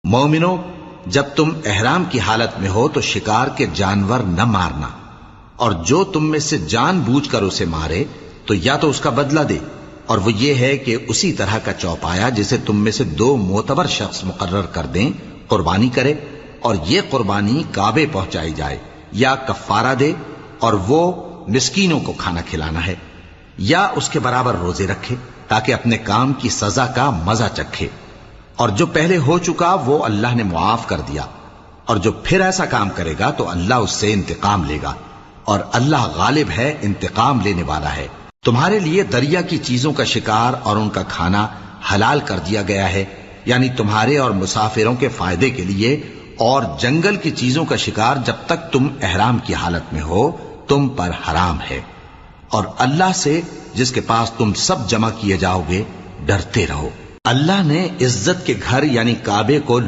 مومنو، جب تم احرام کی حالت میں ہو تو شکار کے جانور نہ مارنا، اور جو تم میں سے جان بوجھ کر اسے مارے تو یا تو اس کا بدلہ دے، اور وہ یہ ہے کہ اسی طرح کا چوپایا جسے تم میں سے 2 معتبر شخص مقرر کر دیں قربانی کرے، اور یہ قربانی کعبے پہنچائی جائے، یا کفارہ دے اور وہ مسکینوں کو کھانا کھلانا ہے، یا اس کے برابر روزے رکھے تاکہ اپنے کام کی سزا کا مزہ چکھے، اور جو پہلے ہو چکا وہ اللہ نے معاف کر دیا، اور جو پھر ایسا کام کرے گا تو اللہ اس سے انتقام لے گا، اور اللہ غالب ہے، انتقام لینے والا ہے۔ تمہارے لیے دریا کی چیزوں کا شکار اور ان کا کھانا حلال کر دیا گیا ہے، یعنی تمہارے اور مسافروں کے فائدے کے لیے، اور جنگل کی چیزوں کا شکار جب تک تم احرام کی حالت میں ہو تم پر حرام ہے، اور اللہ سے جس کے پاس تم سب جمع کیے جاؤ گے ڈرتے رہو۔ اللہ نے عزت کے گھر یعنی کعبے کو